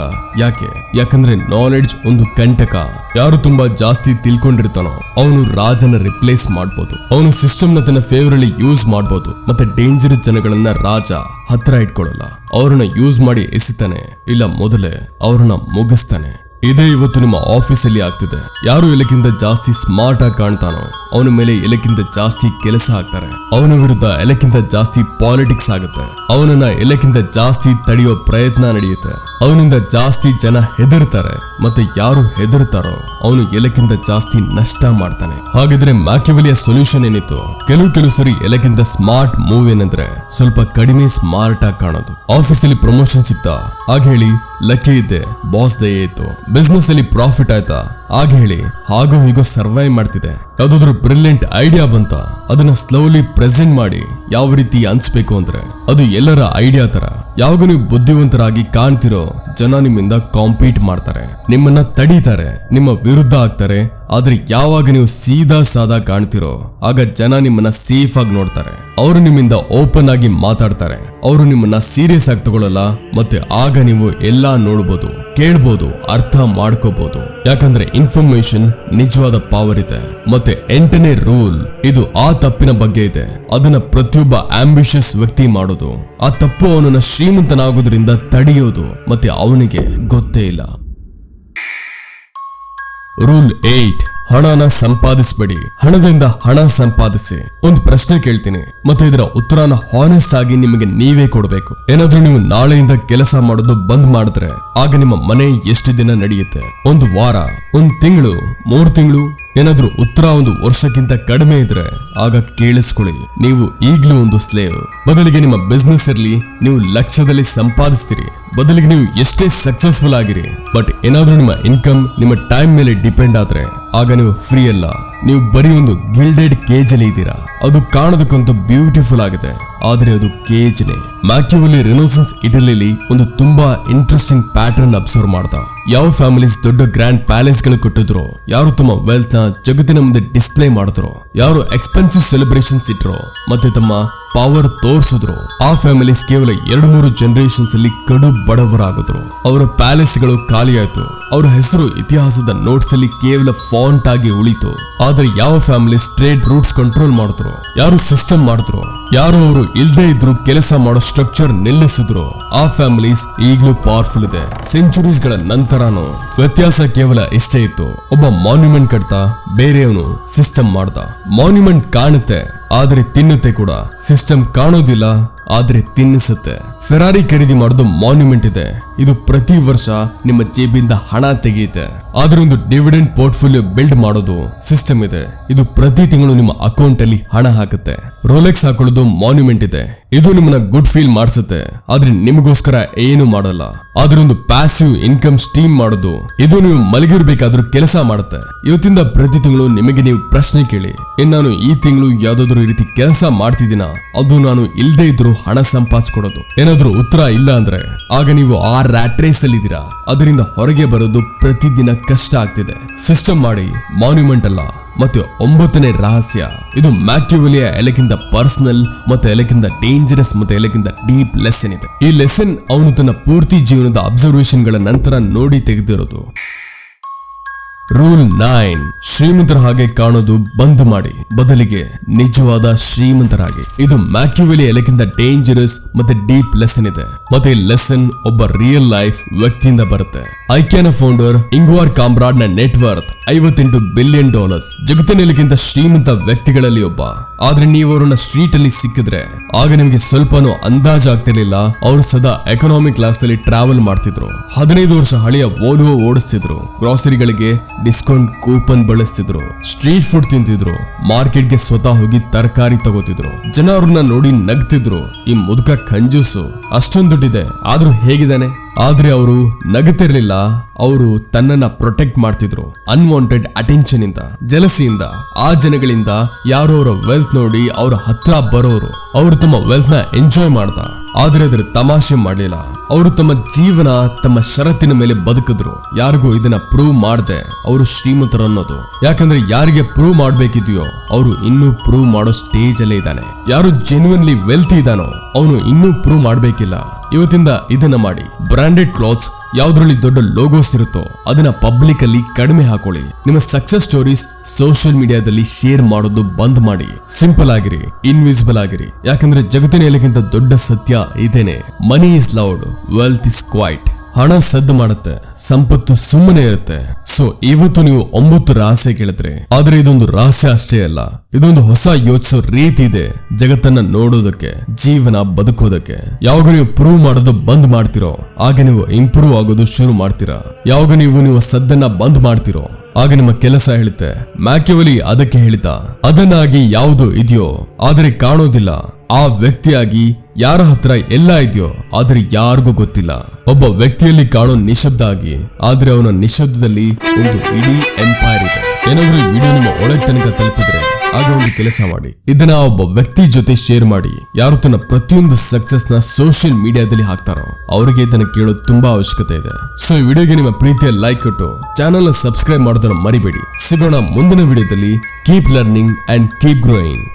ಯಾಕಂದ್ರೆ ನಾಲೆಡ್ಜ್ ಒಂದು ಕಂಟಕ. ಯಾರು ತುಂಬಾ ಜಾಸ್ತಿ ತಿಳ್ಕೊಂಡಿರ್ತಾನೋ ಅವನು ರಾಜನ ರಿಪ್ಲೇಸ್ ಮಾಡ್ಬೋದು, ಅವನು ಸಿಸ್ಟಮ್ ನ ತನ್ನ ಫೇವರ್ ಅಲ್ಲಿ ಯೂಸ್ ಮಾಡ್ಬೋದು. ಮತ್ತೆ ಡೇಂಜರಸ್ ಜನಗಳನ್ನ ರಾಜ ಹತ್ರ ಇಟ್ಕೊಳ್ಳಲ್ಲ, ಅವ್ರನ್ನ ಯೂಸ್ ಮಾಡಿ ಎಸಿತಾನೆ, ಇಲ್ಲ ಮೊದಲೇ ಅವ್ರನ್ನ ಮುಗಿಸ್ತಾನೆ. ಇದೇ ಇವತ್ತು ನಿಮ್ಮ ಆಫೀಸಲ್ಲಿ ಆಗ್ತಿದೆ. ಯಾರು ಎಲ್ಲಕ್ಕಿಂತ ಜಾಸ್ತಿ ಸ್ಮಾರ್ಟ್ ಆಗಿ ಕಾಣ್ತಾನೋ ಅವನ ಮೇಲೆ ಎಲ್ಲಕ್ಕಿಂತ ಜಾಸ್ತಿ ಕೆಲಸ ಆಗ್ತಾರೆ, ಅವನ ವಿರುದ್ಧ ಎಲ್ಲಕ್ಕಿಂತ ಜಾಸ್ತಿ ಪಾಲಿಟಿಕ್ಸ್ ಆಗುತ್ತೆ, ಅವನನ್ನ ಎಲ್ಲಕ್ಕಿಂತ ಜಾಸ್ತಿ ತಡೆಯೋ ಪ್ರಯತ್ನ ನಡೆಯುತ್ತೆ, ಅವನಿಂದ ಜಾಸ್ತಿ ಜನ ಹೆದರ್ತಾರೆ. ಮತ್ತೆ ಯಾರು ಹೆದರ್ತಾರೋ ಅವನು ಎಲ್ಲಕ್ಕಿಂತ ಜಾಸ್ತಿ ನಷ್ಟ ಮಾಡ್ತಾನೆ. ಹಾಗಿದ್ರೆ ಮ್ಯಾಕ್ಯಾವೆಲಿಯ ಸೊಲ್ಯೂಷನ್ ಏನಿತ್ತು? ಕೆಲವು ಸರಿ ಎಲ್ಲಕ್ಕಿಂತ ಸ್ಮಾರ್ಟ್ ಮೂವ್ ಏನಂದ್ರೆ ಸ್ವಲ್ಪ ಕಡಿಮೆ ಸ್ಮಾರ್ಟ್ ಆಗಿ ಕಾಣೋದು. ಆಫೀಸಲ್ಲಿ ಪ್ರಮೋಷನ್ ಸಿಗ್ತಾ ಆಗ ಹೇಳಿ ಲಕ್ಕಿ ಇದ್ದೆ, ಬಾಸ್ ದಯೆ ಇತ್ತು. ಬಿಸ್ನೆಸ್ ಅಲ್ಲಿ ಪ್ರಾಫಿಟ್ ಆಯ್ತಾ ಆಗ ಹೇಳಿ ಹಾಗೋ ಹೀಗೋ ಸರ್ವೈವ್ ಮಾಡ್ತಿದೆ. ಯಾವ್ದಾದ್ರು ಬ್ರಿಲಿಯಂಟ್ ಐಡಿಯಾ ಬಂತ ಅದನ್ನ ಸ್ಲೋಲಿ ಪ್ರೆಸೆಂಟ್ ಮಾಡಿ ಯಾವ ರೀತಿ ಅನ್ಸ್ಬೇಕು ಅಂದ್ರೆ ಅದು ಎಲ್ಲರ ಐಡಿಯಾ ತರ. ಯಾವಾಗ ನೀವು ಬುದ್ಧಿವಂತರಾಗಿ ಕಾಣ್ತಿರೋ ಜನ ನಿಮ್ಮಿಂದ ಕಾಂಪೀಟ್ ಮಾಡ್ತಾರೆ, ನಿಮ್ಮನ್ನ ತಡೀತಾರೆ, ನಿಮ್ಮ ವಿರುದ್ಧ ಆಗ್ತಾರೆ. ಆದ್ರೆ ಯಾವಾಗ ನೀವು ಸೀದಾ ಸಾದಾ ಕಾಣ್ತಿರೋ ಆಗ ಜನ ನಿಮ್ಮನ್ನ ಸೇಫ್ ಆಗಿ ನೋಡ್ತಾರೆ, ಅವರು ನಿಮ್ಮಿಂದ ಓಪನ್ ಆಗಿ ಮಾತಾಡ್ತಾರೆ, ಅವರು ನಿಮ್ಮನ್ನ ಸೀರಿಯಸ್ ಆಗಿ ತಗೊಳ್ಳಲ್ಲ. ಮತ್ತೆ ಆಗ ನೀವು ಎಲ್ಲಾ ನೋಡ್ಬೋದು, ಕೇಳ್ಬೋದು, ಅರ್ಥ ಮಾಡ್ಕೋಬಹುದು. ಯಾಕಂದ್ರೆ ಇನ್ಫಾರ್ಮೇಶನ್ ನಿಜವಾದ ಪವರ್ ಇದೆ. ಮತ್ತೆ 8ನೇ ರೂಲ್ ಇದು ಆ ತಪ್ಪಿನ ಬಗ್ಗೆ ಇದೆ, ಅದನ್ನ ಪ್ರತಿಯೊಬ್ಬ ಆಂಬಿಷಿಯಸ್ ವ್ಯಕ್ತಿ ಮಾಡೋದು. ಆ ತಪ್ಪು ಅವನನ್ನ ಶ್ರೀಮಂತನಾಗೋದ್ರಿಂದ ತಡೆಯೋದು, ಮತ್ತೆ ಅವನಿಗೆ ಗೊತ್ತೇ ಇಲ್ಲ. ರೂಲ್ 8, ಹಣನ ಸಂಪಾದಿಸಬೇಡಿ, ಹಣದಿಂದ ಹಣ ಸಂಪಾದಿಸಿ. ಒಂದು ಪ್ರಶ್ನೆ ಕೇಳ್ತೀನಿ ಮತ್ತೆ ಇದರ ಉತ್ತರನ ಹಾನೆಸ್ಟ್ ಆಗಿ ನಿಮಗೆ ನೀವೇ ಕೊಡ್ಬೇಕು. ಏನಾದ್ರೂ ನೀವು ನಾಳೆಯಿಂದ ಕೆಲಸ ಮಾಡೋದು ಬಂದ್ ಮಾಡಿದ್ರೆ ಆಗ ನಿಮ್ಮ ಮನೆ ಎಷ್ಟು ದಿನ ನಡೆಯುತ್ತೆ? 1 ವಾರ, 1 ತಿಂಗಳು, 3 ತಿಂಗಳು? ಏನಾದ್ರೂ ಉತ್ತರ 1 ವರ್ಷಕ್ಕಿಂತ ಕಡಿಮೆ ಇದ್ರೆ ಆಗ ಕೇಳಿಸ್ಕೊಳ್ಳಿ, ನೀವು ಈಗ್ಲೂ ಒಂದು ಸ್ಲೇವ್. ಬದಲಿಗೆ ನಿಮ್ಮ ಬಿಸ್ನೆಸ್ ಇರ್ಲಿ, ನೀವು ಲಕ್ಷದಲ್ಲಿ ಸಂಪಾದಿಸ್ತೀರಿ, ಬದಲಿಗೆ ನೀವು ಎಷ್ಟೇ ಸಕ್ಸಸ್ಫುಲ್ ಆಗಿರಿ, ಬಟ್ ಏನಾದ್ರೂ ನಿಮ್ಮ ಇನ್ಕಮ್ ನಿಮ್ಮ ಟೈಮ್ ಮೇಲೆ ಡಿಪೆಂಡ್ ಆದ್ರೆ ಆಗ ನೀವು ಫ್ರೀ ಅಲ್ಲ, ನೀವು ಬರೀ ಒಂದು ಗಿಲ್ಡೆಡ್ ಕೇಜ್ ಅಲ್ಲಿ ಇದ್ದೀರಾ. ಅದು ಕಾಣೋದಕ್ಕಂತೂ ಬ್ಯೂಟಿಫುಲ್ ಆಗಿದೆ, ಆದ್ರೆ ಅದು ಕೇಜ್ನೆ. ಮ್ಯಾಕ್ಯಾವೆಲಿ ರೆನೆಸಾನ್ಸ್ ಇಟಲಿಲಿ ಒಂದು ತುಂಬಾ ಇಂಟ್ರೆಸ್ಟಿಂಗ್ ಪ್ಯಾಟರ್ನ್ ಅಬ್ಸರ್ವ್ ಮಾಡ್ದ. ಯಾವ ಫ್ಯಾಮಿಲೀಸ್ ದೊಡ್ಡ ಗ್ರ್ಯಾಂಡ್ ಪ್ಯಾಲೇಸ್ ಗಳು ಕಟ್ಟಿದ್ರು, ಯಾರು ತಮ್ಮ ವೆಲ್ತ್ ನ ಜಗತ್ತಿನ ಮುಂದೆ ಡಿಸ್ಪ್ಲೇ ಮಾಡಿದ್ರು, ಯಾರು ಎಕ್ಸ್ಪೆನ್ಸಿವ್ ಸೆಲೆಬ್ರೇಷನ್ಸ್ ಇಟ್ರು, ಮತ್ತೆ ತಮ್ಮ ಪವರ್ ತೋರ್ಸಿದ್ರು. ಆ ಫ್ಯಾಮಿಲೀಸ್ ಕೇವಲ 2-3 ಜನರೇಷನ್ಸ್ ಅಲ್ಲಿ ಕಡು ಬಡವರಾಗಿದ್ರು. ಅವರ ಪ್ಯಾಲೇಸ್ ಗಳು ಖಾಲಿ ಆಯ್ತು. ಅವರ ಹೆಸರು ಇತಿಹಾಸದ ನೋಟ್ಸ್ ಅಲ್ಲಿ ಕೇವಲ ಫಾಂಟ್ ಆಗಿ ಉಳಿತು. ಆದ್ರೆ ಯಾವ ಫ್ಯಾಮಿಲೀಸ್ ಟ್ರೇಡ್ ರೂಟ್ಸ್ ಕಂಟ್ರೋಲ್ ಮಾಡಿದ್ರು, ಯಾರು ಸಿಸ್ಟಮ್ ಮಾಡಿದ್ರು, ಯಾರು ಅವರು ಇಲ್ದೇ ಇದ್ರು ಕೆಲಸ ಮಾಡೋ ಸ್ಟ್ರಕ್ಚರ್ ನಿಲ್ಲಿಸಿದ್ರು, ಆ ಫ್ಯಾಮಿಲೀಸ್ ಈಗ್ಲೂ ಪವರ್ಫುಲ್ ಇದೆ. ಸೆಂಚುರೀಸ್ ಗಳ ನಂತರನು ವ್ಯತ್ಯಾಸ ಕೇವಲ ಇಷ್ಟೇ ಇತ್ತು. ಒಬ್ಬ ಮಾನ್ಯುಮೆಂಟ್ ಕಟ್ತಾ, ಬೇರೆಯವನು ಸಿಸ್ಟಮ್ ಮಾಡ್ದ. ಮಾನ್ಯುಮೆಂಟ್ ಕಾಣುತ್ತೆ ಆದ್ರೆ ತಿನ್ನುತ್ತೆ ಕೂಡ. ಸಿಸ್ಟಮ್ ಕಾಣೋದಿಲ್ಲ ಆದ್ರೆ ತಿನ್ನಿಸುತ್ತೆ. ಫೆರಾರಿ ಖರೀದಿ ಮಾಡೋದು ಮಾನ್ಯುಮೆಂಟ್ ಇದೆ. ಇದು ಪ್ರತಿ ವರ್ಷ ನಿಮ್ಮ ಜೇಬಿಂದ ಹಣ ತೆಗೆಯುತ್ತೆ. ಆದ್ರೆ ಒಂದು ಡಿವಿಡೆಂಡ್ ಪೋರ್ಟ್ಫೋಲಿಯೋ ಬಿಲ್ಡ್ ಮಾಡೋದು ಸಿಸ್ಟಮ್ ಇದೆ. ಇದು ಪ್ರತಿ ತಿಂಗಳು ನಿಮ್ಮ ಅಕೌಂಟ್ ಅಲ್ಲಿ ಹಣ ಹಾಕುತ್ತೆ. ರೋಲೆಕ್ಸ್ ಹಾಕೊಳ್ಳೋದು ಮಾನ್ಯುಮೆಂಟ್ ಇದೆ. ಇದು ನಿಮ್ಮನ್ನ ಗುಡ್ ಫೀಲ್ ಮಾಡಿಸುತ್ತೆ ಆದ್ರೆ ನಿಮಗೋಸ್ಕರ ಏನು ಮಾಡಲ್ಲ. ಆದ್ರೆ ಒಂದು ಪ್ಯಾಸಿವ್ ಇನ್ಕಮ್ ಸ್ಟೀಮ್ ಮಾಡೋದು, ಇದು ನೀವು ಮಲಗಿರ್ಬೇಕಾದ್ರೂ ಕೆಲಸ ಮಾಡುತ್ತೆ. ಇವತ್ತಿಂದ ಪ್ರತಿ ತಿಂಗಳು ನಿಮಗೆ ನೀವು ಪ್ರಶ್ನೆ ಕೇಳಿ, ನಾನು ಈ ತಿಂಗಳು ಯಾವ್ದಾದ್ರು ಈ ರೀತಿ ಕೆಲಸ ಮಾಡ್ತಿದ್ದೀನ, ಅದು ನಾನು ಇಲ್ದೇ ಇದ್ರು ಹಣ ಸಂಪಾದಿಸ್ಕೊಡೋದು. ಏನಾದ್ರೂ ಉತ್ತರ ಇಲ್ಲ ಅಂದ್ರೆ ಆಗ ನೀವು ಆ ರ್ಯಾಟ್ ರೇಸ್ ಅಲ್ಲಿ ಇದ್ದೀರಾ. ಅದರಿಂದ ಹೊರಗೆ ಬರೋದು ಪ್ರತಿದಿನ ಕಷ್ಟ ಆಗ್ತಿದೆ. ಸಿಸ್ಟಮ್ ಮಾಡಿ, ಮಾನ್ಯುಮೆಂಟ್ ಅಲ್ಲ. ಮತ್ತೆ 9ನೇ ರಹಸ್ಯ, ಇದು ಮ್ಯಾಕ್ಯಾವೆಲಿಯ ಎಲೆಕ್ಕಿಂತ ಪರ್ಸನಲ್ ಮತ್ತೆ ಎಲೆಕ್ಕಿಂತ ಡೇಂಜರಸ್ ಮತ್ತೆ ಎಲೆಕ್ಕಿಂತ ಡೀಪ್ ಲೆಸನ್ ಇದೆ. ಈ ಲೆಸನ್ ಅವನು ತನ್ನ ಪೂರ್ತಿ ಜೀವನದ ಅಬ್ಸರ್ವೇಷನ್ ಗಳ ನಂತರ ನೋಡಿ ತೆಗೆದಿರೋದು. ರೂಲ್ 9, ಶ್ರೀಮಂತರ ಹಾಗೆ ಕಾಣೋದು ಬಂದ್ ಮಾಡಿ, ಬದಲಿಗೆ ನಿಜವಾದ ಶ್ರೀಮಂತರಾಗಿ. ಇದು ಮ್ಯಾಕ್ಯಾವೆಲಿ ಎಲೆಕ್ಕಿಂತ ಡೇಂಜರಸ್ ಮತ್ತೆ ಡೀಪ್ ಲೆಸನ್ ಇದೆ. ಮತ್ತೆ ಈ ಲೆಸನ್ ಒಬ್ಬ ರಿಯಲ್ ಲೈಫ್ ವ್ಯಕ್ತಿಯಿಂದ ಬರುತ್ತೆ. ಐಕ್ಯಾನ ಫೌಂಡರ್ ಇಂಗ್ವಾರ್ ಕಾಮ್ರಾಡ್ ನ ನೆಟ್ವರ್ತ್ $58 ಬಿಲಿಯನ್. ಜಗತ್ತಿನಲ್ಲಿಗಿಂತ ಶ್ರೀಮಂತ ವ್ಯಕ್ತಿಗಳಲ್ಲಿ ಒಬ್ಬ. ಆದ್ರೆ ನೀವು ಅವರನ್ನ ಸ್ಟ್ರೀಟ್ ಅಲ್ಲಿ ಸಿಕ್ಕಿದ್ರೆ ಆಗ ನಿಮಗೆ ಸ್ವಲ್ಪನೂ ಅಂದಾಜಾಗ್ತಿರ್ಲಿಲ್ಲ. ಅವರು ಸದಾ ಎಕನಾಮಿಕ್ ಕ್ಲಾಸ್ ಅಲ್ಲಿ ಟ್ರಾವೆಲ್ ಮಾಡ್ತಿದ್ರು. 15 ವರ್ಷ ಹಳೆಯ ವೋಲ್ವೋ ಓಡಿಸ್ತಿದ್ರು. ಗ್ರಾಸರಿಗಳಿಗೆ ಡಿಸ್ಕೌಂಟ್ ಕೂಪನ್ ಬಳಸ್ತಿದ್ರು. ಸ್ಟ್ರೀಟ್ ಫುಡ್ ತಿಂತಿದ್ರು. ಮಾರ್ಕೆಟ್ಗೆ ಸ್ವತಃ ಹೋಗಿ ತರಕಾರಿ ತಗೋತಿದ್ರು. ಜನ ಅವ್ರನ್ನ ನೋಡಿ ನಗ್ತಿದ್ರು. ಈ ಮುದುಕ ಕಂಜೂಸು, ಅಷ್ಟೊಂದು ದುಡ್ಡಿದೆ ಆದ್ರೂ ಹೇಗಿದ್ದಾನೆ. ಆದ್ರೆ ಅವರು ನಗುತ್ತಿರ್ಲಿಲ್ಲ. ಅವರು ತನ್ನನ್ನ ಪ್ರೊಟೆಕ್ಟ್ ಮಾಡ್ತಿದ್ರು ಅನ್ವಾಂಟೆಡ್ ಅಟೆನ್ಷನ್ ಇಂದ, ಜಲಸಿಯಿಂದ. ಆ ಜನಗಳಿಂದ ಯಾರು ಅವರ ವೆಲ್ತ್ ನೋಡಿ ಅವರ ಹತ್ರ ಬರೋರು. ಅವರು ತಮ್ಮ ವೆಲ್ತ್ ನ ಎಂಜಾಯ್ ಮಾಡ್ದ, ಆದ್ರೆ ಅದ್ರ ತಮಾಷೆ ಮಾಡಲಿಲ್ಲ. ಅವರು ತಮ್ಮ ಜೀವನ ತಮ್ಮ ಷರತ್ತಿನ ಮೇಲೆ ಬದುಕಿದ್ರು. ಯಾರಿಗೂ ಇದನ್ನ ಪ್ರೂವ್ ಮಾಡದೆ ಅವರು ಶ್ರೀಮಂತರು ಅನ್ನೋದು. ಯಾಕಂದ್ರೆ ಯಾರಿಗೆ ಪ್ರೂವ್ ಮಾಡ್ಬೇಕಿದೆಯೋ ಅವರು ಇನ್ನೂ ಪ್ರೂವ್ ಮಾಡೋ ಸ್ಟೇಜ್ ಅಲ್ಲೇ ಇದ್ದಾನೆ. ಯಾರು ಜೆನ್ಯೂನ್ಲಿ ವೆಲ್ತ್ ಇದಾನೋ ಅವನು ಇನ್ನೂ ಪ್ರೂವ್ ಮಾಡ್ಬೇಕಿಲ್ಲ. ಇವತ್ತಿಂದ ಇದನ್ನ ಮಾಡಿ. ಬ್ರಾಂಡೆಡ್ ಕ್ಲಾತ್ಸ್ ಯಾವ್ದ್ರಲ್ಲಿ ದೊಡ್ಡ ಲೋಗೋಸ್ ಇರುತ್ತೋ ಅದನ್ನ ಪಬ್ಲಿಕ್ ಅಲ್ಲಿ ಕಡಿಮೆ ಹಾಕೊಳ್ಳಿ. ನಿಮ್ಮ ಸಕ್ಸಸ್ ಸ್ಟೋರೀಸ್ ಸೋಷಿಯಲ್ ಮೀಡಿಯಾದಲ್ಲಿ ಶೇರ್ ಮಾಡೋದು ಬಂದ್ ಮಾಡಿ. ಸಿಂಪಲ್ ಆಗಿರಿ, ಇನ್ವಿಸಿಬಲ್ ಆಗಿರಿ. ಯಾಕಂದ್ರೆ ಜಗತ್ತಿನ ಎಲ್ಲಕ್ಕಿಂತ ದೊಡ್ಡ ಸತ್ಯ ಇದೇನೆ. Money is loud, wealth is quiet. ಹಣ ಸದ್ದು ಮಾಡುತ್ತೆ, ಸಂಪತ್ತು ಸುಮ್ಮನೆ ಇರುತ್ತೆ. ಸೊ ಇವತ್ತು ನೀವು 9 ರಹಸ್ಯ ಕೇಳಿದ್ರೆ, ಆದ್ರೆ ಇದೊಂದು ರಹಸ್ಯ ಅಷ್ಟೇ ಅಲ್ಲ, ಇದೊಂದು ಹೊಸ ಯೋಚಿಸೋ ರೀತಿ ಇದೆ. ಜಗತ್ತನ್ನ ನೋಡೋದಕ್ಕೆ, ಜೀವನ ಬದುಕೋದಕ್ಕೆ. ಯಾವಾಗ ನೀವು ಪ್ರೂವ್ ಮಾಡೋದು ಬಂದ್ ಮಾಡ್ತಿರೋ ಆಗ ನೀವು ಇಂಪ್ರೂವ್ ಆಗೋದು ಶುರು ಮಾಡ್ತೀರಾ. ಯಾವಾಗ ನೀವು ಸದ್ದನ್ನ ಬಂದ್ ಮಾಡ್ತಿರೋ ಆಗ ನಿಮ್ಮ ಕೆಲಸ ಹೇಳುತ್ತೆ. ಮ್ಯಾಕ್ಯಾವೆಲಿ ಅದಕ್ಕೆ ಹೇಳಿತ, ಅದನ್ನಾಗಿ ಯಾವುದು ಇದೆಯೋ ಆದ್ರೆ ಕಾಣೋದಿಲ್ಲ, ಆ ವ್ಯಕ್ತಿಯಾಗಿ ಯಾರ ಹತ್ರ ಎಲ್ಲ ಇದೆಯೋ ಆದ್ರೆ ಯಾರಿಗೂ ಗೊತ್ತಿಲ್ಲ. ಒಬ್ಬ ವ್ಯಕ್ತಿಯಲ್ಲಿ ಕಾಣೋ ನಿಶಬ್ದ ಆಗಿ, ಆದ್ರೆ ಅವನ ನಿಶಬ್ದದಲ್ಲಿ ಒಂದು ಇಡೀ ಎಂಪೈರ್ ಇದೆ. ಏನಾದ್ರೂ ಈ ವಿಡಿಯೋ ನಿಮ್ಮ ಒಳಗೆ ತನಕ ತಲುಪಿದ್ರೆ ಆಗ ಒಂದು ಕೆಲಸ ಮಾಡಿ, ಇದನ್ನ ಒಬ್ಬ ವ್ಯಕ್ತಿ ಜೊತೆ ಶೇರ್ ಮಾಡಿ. ಯಾರು ತನ್ನ ಪ್ರತಿಯೊಂದು ಸಕ್ಸಸ್ ನ ಸೋಷಿಯಲ್ ಮೀಡಿಯಾದಲ್ಲಿ ಹಾಕ್ತಾರೋ ಅವರಿಗೆ ಇದನ್ನ ಕೇಳೋದು ತುಂಬಾ ಅವಶ್ಯಕತೆ ಇದೆ. ಸೊ ಈ ವಿಡಿಯೋಗೆ ನಿಮ್ಮ ಪ್ರೀತಿಯ ಲೈಕ್ ಕೊಟ್ಟು ಚಾನಲ್ ನ ಸಬ್ಸ್ಕ್ರೈಬ್ ಮಾಡೋದನ್ನ ಮರಿಬೇಡಿ. ಸಿಗೋಣ ಮುಂದಿನ ವಿಡಿಯೋದಲ್ಲಿ. Keep learning and keep growing.